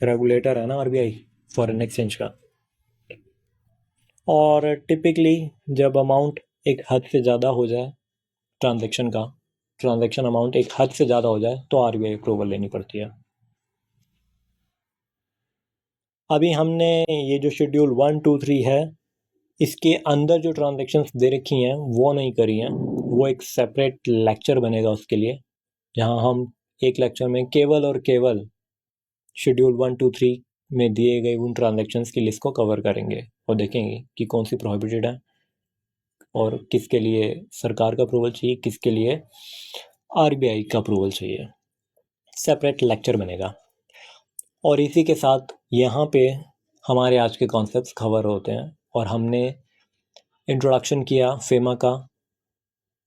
रेगुलेटर है ना आरबीआई फॉरेन एक्सचेंज का। और टिपिकली जब अमाउंट एक हद से ज़्यादा हो जाए, ट्रांजैक्शन अमाउंट एक हद से ज़्यादा हो जाए तो आरबीआई अप्रूवल लेनी पड़ती है। अभी हमने ये जो शेड्यूल 1, 2, 3 है, इसके अंदर जो ट्रांजैक्शंस दे रखी हैं वो नहीं करी हैं, वो एक सेपरेट लेक्चर बनेगा उसके लिए, जहां हम एक लेक्चर में केवल और केवल शेड्यूल 1, 2, 3 में दिए गए उन ट्रांजैक्शंस की लिस्ट को कवर करेंगे और देखेंगे कि कौन सी प्रोहिबिटेड है और किसके लिए सरकार का अप्रूवल चाहिए, किसके लिए आरबीआई का अप्रूवल चाहिए। सेपरेट लेक्चर बनेगा। और इसी के साथ यहाँ पे हमारे आज के कॉन्सेप्ट्स कवर होते हैं, और हमने इंट्रोडक्शन किया फेमा का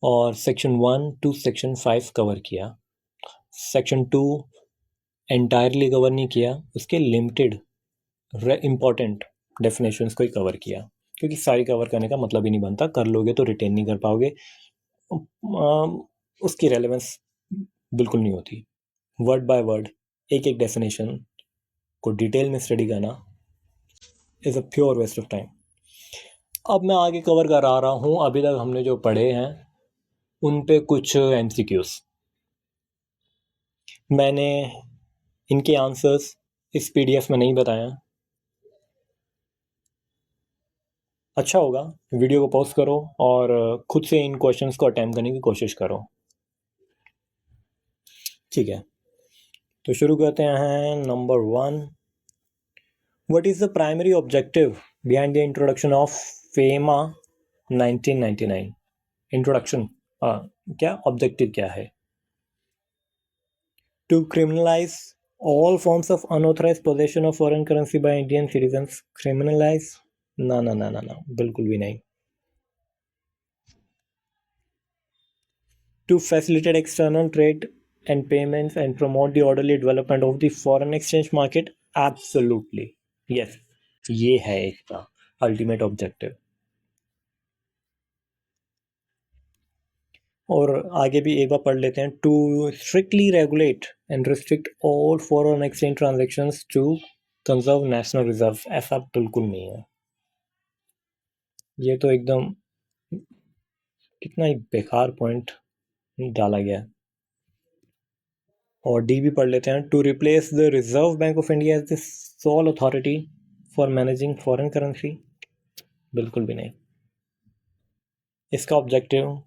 और सेक्शन 1 टू सेक्शन 5 कवर किया। सेक्शन 2 एंटायरली कवर नहीं किया, उसके लिमिटेड इम्पॉर्टेंट डेफिनेशंस को ही कवर किया, क्योंकि सारी कवर करने का मतलब ही नहीं बनता, कर लोगे तो रिटेन नहीं कर पाओगे, उसकी रेलेवेंस बिल्कुल नहीं होती। वर्ड बाय वर्ड एक एक डेफिनेशन को डिटेल में स्टडी करना is a pure waste of time. अब मैं आगे कवर करा रहा हूँ, अभी तक हमने जो पढ़े हैं उन पे कुछ एमसीक्यूज़। मैंने इनके आंसर्स इस पीडीएफ में नहीं बताया। अच्छा होगा वीडियो को पॉज करो और खुद से इन क्वेश्चंस को अटेम्प्ट करने की कोशिश करो, ठीक है। तो शुरू करते हैं। Number 1, what is the primary objective behind the introduction of FEMA 1999? Introduction, क्या ऑब्जेक्टिव क्या है? To criminalise all forms of unauthorized possession of foreign currency by Indian citizens. Criminalize? ना ना ना ना ना, बिल्कुल भी नहीं। To facilitate external trade and payments and promote the orderly development of the foreign exchange market? Absolutely. Yes, ये है इसका अल्टीमेट ऑब्जेक्टिव। और आगे भी एक बार पढ़ लेते हैं। To strictly regulate and restrict all foreign exchange transactions to conserve national reserve, ऐसा बिल्कुल नहीं है। ये तो एकदम कितना ही बेकार पॉइंट डाला गया। और डी भी पढ़ लेते हैं। To replace the Reserve Bank of India as the sole authority for managing foreign currency, बिल्कुल भी नहीं। इसका objective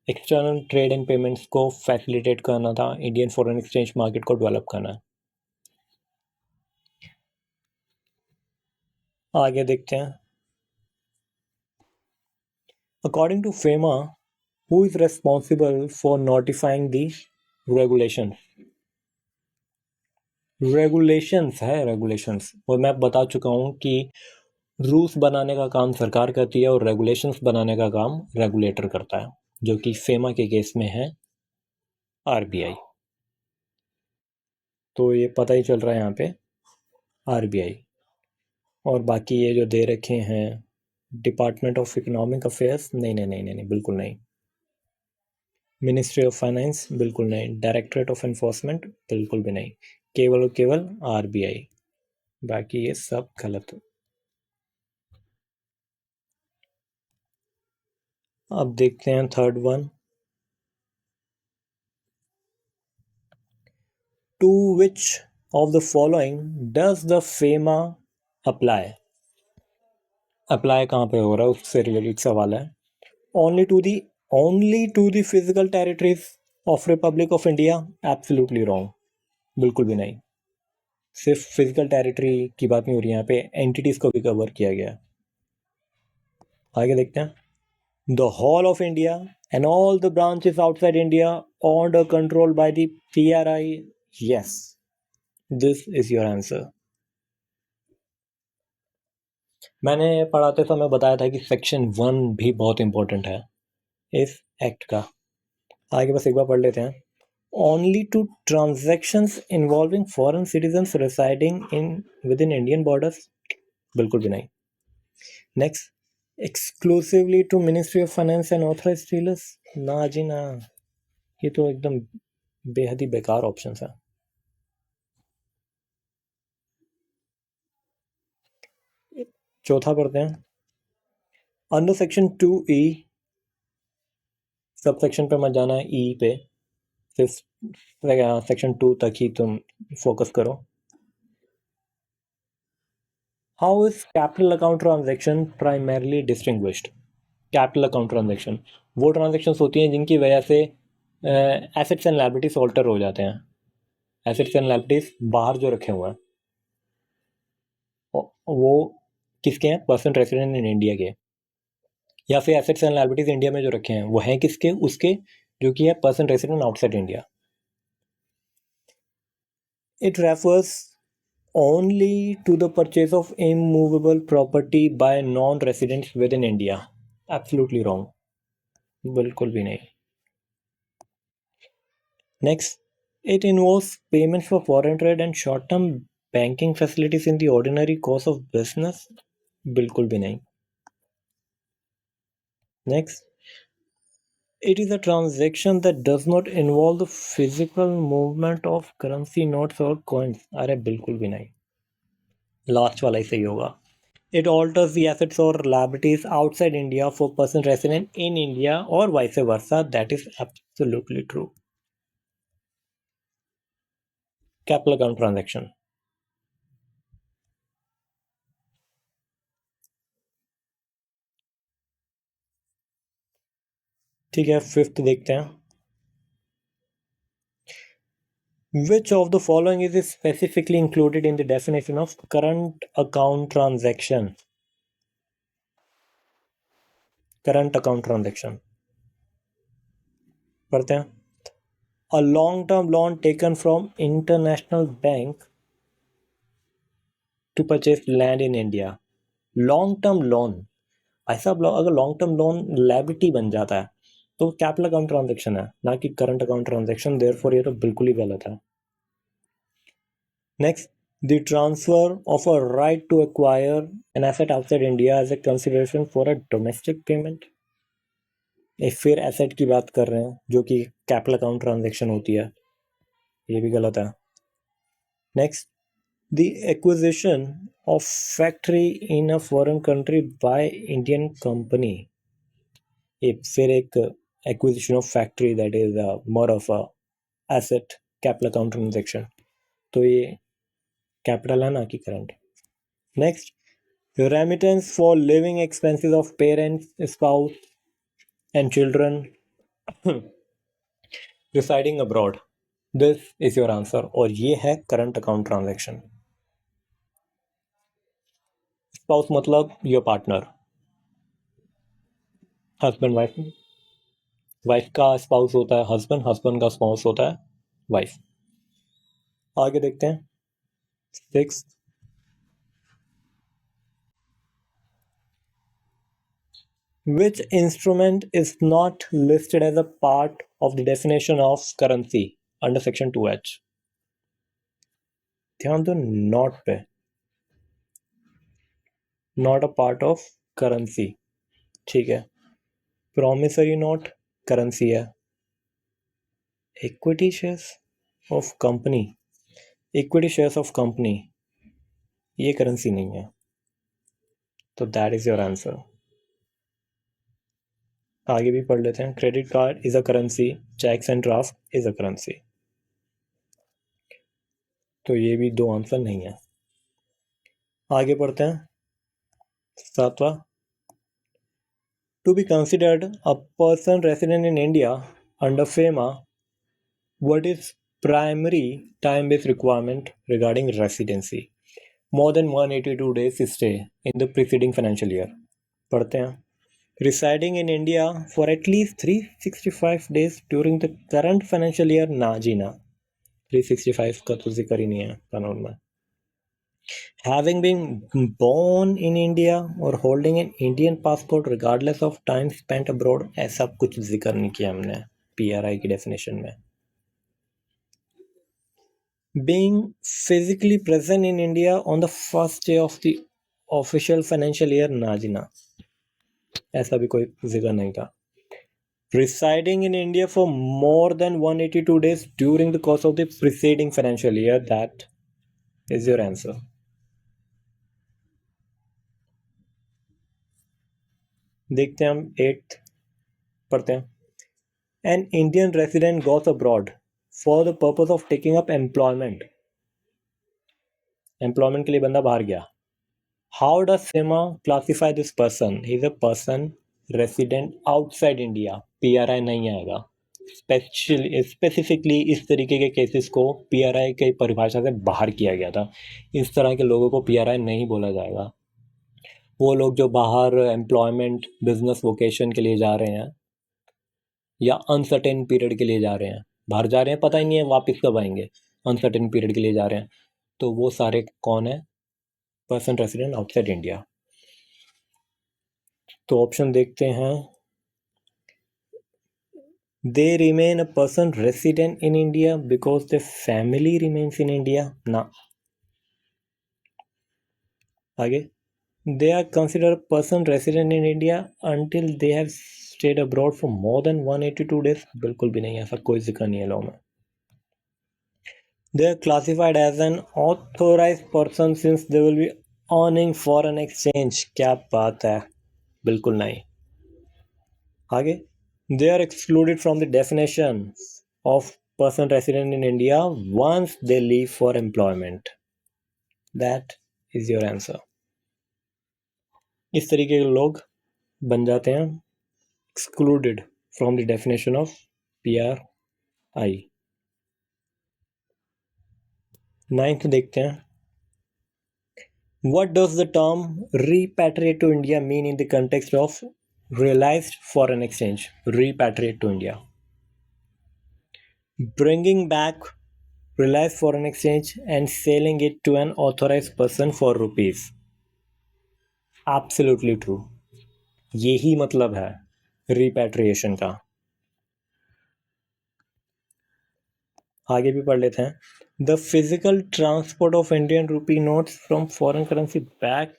external trade and payments को फैसिलिटेट करना था, इंडियन फॉरेन एक्सचेंज मार्केट को डेवलप करना है। आगे देखते हैं। According to FEMA, who is responsible for notifying the regulation? Regulations है, रेगुलेशंस। और मैं बता चुका हूँ कि रूल्स बनाने का काम सरकार करती है और रेगुलेशंस बनाने का काम रेगुलेटर करता है, जो कि फेमा के केस में है आरबीआई। तो ये पता ही चल रहा है यहाँ पे आरबीआई। और बाकी ये जो दे रखे हैं डिपार्टमेंट ऑफ इकोनॉमिक अफेयर्स, नहीं नहीं नहीं नहीं नहीं, बिल्कुल नहीं। मिनिस्ट्री ऑफ फाइनेंस, बिल्कुल नहीं। डायरेक्टरेट ऑफ एनफोर्समेंट, बिल्कुल भी नहीं। केवल और केवल आरबीआई, बाकी ये सब गलत। अब देखते हैं third one. To which of the following does the FEMA apply? Apply कहाँ पे हो रहा है उससे रिलेटेड सवाल है। Only to the physical territories of Republic of India, absolutely wrong, बिल्कुल भी नहीं। सिर्फ फिजिकल टेरिटरी की बात नहीं हो रही यहाँ पे, एंटिटीज को भी कवर किया गया। आगे देखते हैं। The whole of India and all the branches outside India owned or controlled by the PRI? Yes, this is your answer. मैंने पढ़ाते समय बताया था कि सेक्शन 1 भी बहुत इंपॉर्टेंट है इस एक्ट का। आगे बस एक बार पढ़ लेते हैं। Only to transactions involving foreign citizens residing in within Indian borders, बिल्कुल भी नहीं। Next, exclusively to Ministry of Finance and authorised dealers, ना जी ना, ये तो एकदम बेहद ही बेकार ऑप्शन है। चौथा पढ़ते हैं। Under section 2E, sub section पे मत जाना है, ई पे सिर्फ सेक्शन 2 तक ही तुम फोकस करो। How is capital account transaction primarily distinguished? Capital account transaction वो ट्रांजेक्शन्स होती हैं जिनकी वजह से एसेट्स एंड लायबिलिटीज ऑल्टर हो जाते हैं। एसेट्स एंड लायबिलिटीज बाहर जो रखे हुए हैं वो किसके हैं? पर्सन रेसिडेंट इन इंडिया के। या फिर एसेट्स एंड लायबिलिटीज इंडिया में जो रखे हैं वो हैं किसके? उसके जो कि है person resident outside India. It refers only to the purchase of immovable property by non-residents within India. Absolutely wrong, बिल्कुल भी नहीं। Next, it involves payments for foreign trade and short-term banking facilities in the ordinary course of business, बिल्कुल भी नहीं। Next, it is a transaction that does not involve the physical movement of currency notes or coins, अरे बिल्कुल भी नहीं। Last वाला ही सही होगा। It alters the assets or liabilities outside India for person resident in India or vice versa. That is absolutely true. Capital account transaction. ठीक है, fifth देखते हैं। Which of the following is specifically included in the definition of current account transaction? Current account transaction. पढ़ते हैं। A long-term loan taken from international bank to purchase land in India. Long-term loan, ऐसा अगर long term loan liability बन जाता है तो capital account transaction है, ना कि करंट अकाउंट ट्रांजैक्शन। देयरफॉर ये तो बिल्कुल ही गलत है। Next, The transfer of a right to acquire an asset outside India as a consideration for a domestic payment. एक फिर एसेट की बात कर रहे हैं जो कि कैपिटल अकाउंट ट्रांजैक्शन होती है, ये भी गलत है. Next, the acquisition of factory in a foreign country by Indian company. फिर एक acquisition of factory that is more of a asset capital account transaction. तो ये capital है ना कि current. Next, remittance for living expenses of parents, spouse and children residing abroad. This is your answer और ये है current account transaction. Spouse मतलब your partner, husband wife. Wife का स्पाउस होता है हस्बैंड, हस्बैंड का स्पाउस होता है वाइफ. आगे देखते हैं. 6, which instrument is not listed as a part of the definition of currency under section 2H. ध्यान दो नॉट पे, not a part of currency. ठीक है, प्रॉमिसरी नोट करेंसी है. Equity shares of company, equity shares of company ये currency नहीं है. तो दैट इज योर आंसर. आगे भी पढ़ लेते हैं. Credit card is a currency, cheques and draft is a currency. तो ये भी दो आंसर नहीं है. आगे पढ़ते हैं. 7वां, to be considered a person resident in India under FEMA, what is primary time-based requirement regarding residency? More than 182 days stay in the preceding financial year. पढ़ते हैं. Residing in India for at least 365 days during the current financial year. ना जी ना, 365 का तो जिक्र ही नहीं है कानून में. Having been born in India or holding an Indian passport regardless of time spent abroad, ऐसा कुछ जिक्र नहीं किया हमने PRI की डेफिनेशन में. Being physically present in India on the first day of the official financial year. ना जी ना, ऐसा भी कोई जिक्र नहीं था. Residing in India for more than 182 days during the course of the preceding financial year. That is your answer. देखते हैं हम 8th पढ़ते हैं. An Indian resident goes abroad for the purpose of taking up employment. Employment के लिए बंदा बाहर गया. How does FEMA classify this person? He is a person resident outside India. PRI नहीं आएगा. स्पेसिफिकली इस तरीके के केसेस को PRI की परिभाषा से बाहर किया गया था. इस तरह के लोगों को PRI नहीं बोला जाएगा. वो लोग जो बाहर एम्प्लॉयमेंट, बिजनेस, वोकेशन के लिए जा रहे हैं या अनसर्टेन पीरियड के लिए जा रहे हैं, बाहर जा रहे हैं, पता ही नहीं है वापस कब आएंगे, अनसर्टेन पीरियड के लिए जा रहे हैं, तो वो सारे कौन है? Person resident outside India. तो ऑप्शन देखते हैं. They remain a person resident in India because the family remains in India. ना. आगे, they are considered a person resident in India until they have stayed abroad for more than 182 days. बिल्कुल भी नहीं, ऐसा कोई जिक्र नहीं है लॉ में. They are classified as an authorized person since they will be earning foreign exchange. क्या बात है, बिल्कुल नहीं. आगे, they are excluded from the definition of person resident in India once they leave for employment. That is your answer. इस तरीके के लोग बन जाते हैं excluded from the definition of PRI. 9th देखते हैं. What does the term repatriate to India mean in the context of realized foreign exchange? Repatriate to India. Bringing back realized foreign exchange and selling it to an authorized person for rupees. Absolutely true. यही मतलब है repatriation का. आगे भी पढ़ लेते हैं. The physical transport of Indian rupee notes from foreign currency back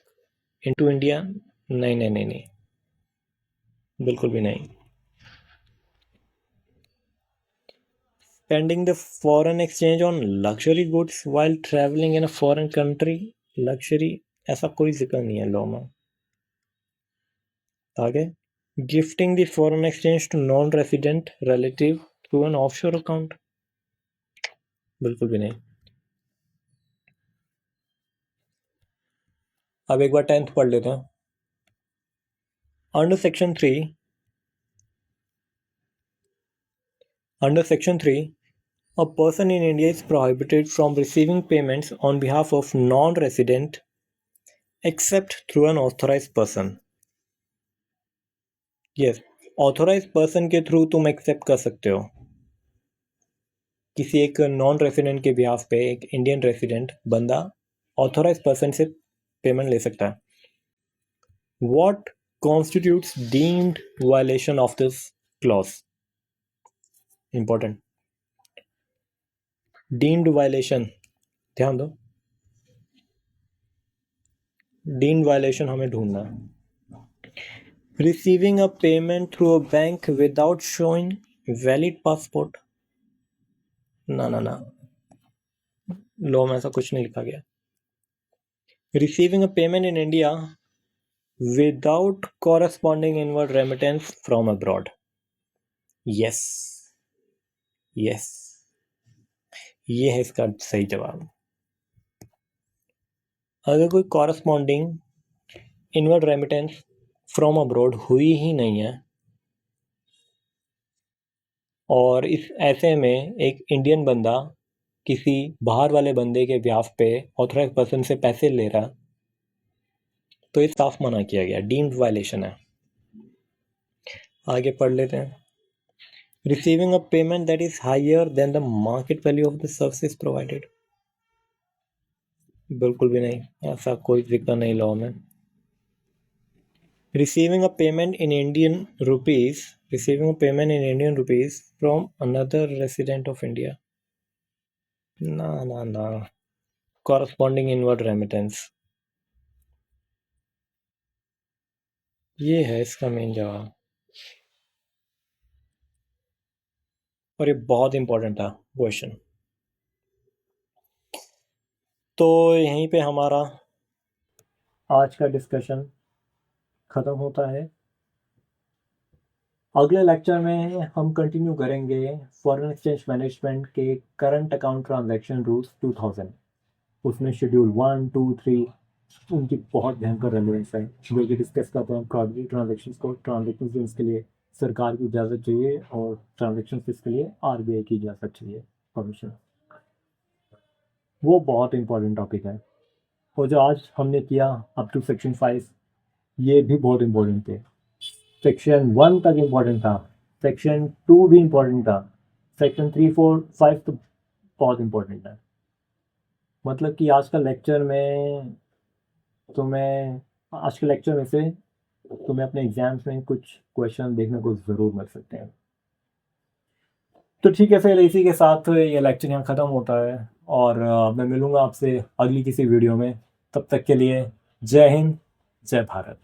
into India, नहीं नहीं नहीं नहीं, बिल्कुल भी नहीं. Spending the foreign exchange on luxury goods while traveling in a foreign country, luxury ऐसा कोई जिक्र नहीं है लॉ में. आगे, gifting the foreign exchange to non resident relative through an offshore account, बिल्कुल भी नहीं. अब एक बार 10th पढ़ लेते हैं. Under section 3, a person in India is prohibited from receiving payments on behalf of non-resident except through an authorized person. Yes, authorized person के through तुम एक्सेप्ट कर सकते हो. किसी एक नॉन रेसिडेंट के बिहाफ पे एक इंडियन रेसिडेंट बंदा ऑथोराइज पर्सन से पेमेंट ले सकता है. What constitutes deemed violation of this clause? Important. Deemed violation, ध्यान दो. Deemed violation हमें ढूंढना है. Receiving a payment through a bank without showing valid passport. ना ना ना, लॉ में ऐसा कुछ नहीं लिखा गया. Receiving a payment in India without corresponding inward remittance from abroad. Yes, yes, ये है इसका सही जवाब. अगर कोई corresponding inward remittance from abroad हुई ही नहीं है और इस ऐसे में एक इंडियन बंदा किसी बाहर वाले बंदे के ब्याह पे ऑथराइज पर्सन से पैसे ले रहा, तो ये साफ मना किया गया, डीम्ड वायलेशन है. आगे पढ़ लेते हैं. Receiving a payment that is higher than the market value of the services provided, बिल्कुल भी नहीं, ऐसा कोई जिक्र नहीं लॉ में. Receiving a payment in Indian rupees from another resident of India. ना, corresponding inward remittance, ये है इसका मेन जवाब. और ये बहुत इंपॉर्टेंट था क्वेश्चन. तो यहीं पे हमारा आज का डिस्कशन ख़त्म होता है. अगले लेक्चर में हम कंटिन्यू करेंगे फॉरेन एक्सचेंज मैनेजमेंट के करंट अकाउंट ट्रांजैक्शन रूल्स 2000. उसमें शेड्यूल 1, 2, 3 उनकी बहुत भयंकर रेलेवेंस है, जो कि डिस्कस करते हैं क्रॉस ट्रांजेक्शन्स को. ट्रांजेक्शन्स के लिए सरकार की इजाज़त चाहिए और ट्रांजेक्शन के लिए आरबीआई की इजाज़त चाहिए, परमिशन. वो बहुत इंपॉर्टेंट टॉपिक है. और जो आज हमने किया अप टू सेक्शन 5, ये भी बहुत इंपॉर्टेंट थे. सेक्शन 1 तक इम्पॉर्टेंट था, सेक्शन 2 भी इम्पॉर्टेंट था, सेक्शन 3, 4, 5 तो बहुत इम्पॉर्टेंट है. मतलब कि आज के लेक्चर में से तुम्हें अपने एग्जाम्स में कुछ क्वेश्चन देखने को ज़रूर मिल सकते हैं. तो ठीक है, फिर इसी के साथ ये लेक्चर यहाँ ख़त्म होता है और मैं मिलूँगा आपसे अगली किसी वीडियो में. तब तक के लिए जय हिंद, जय भारत.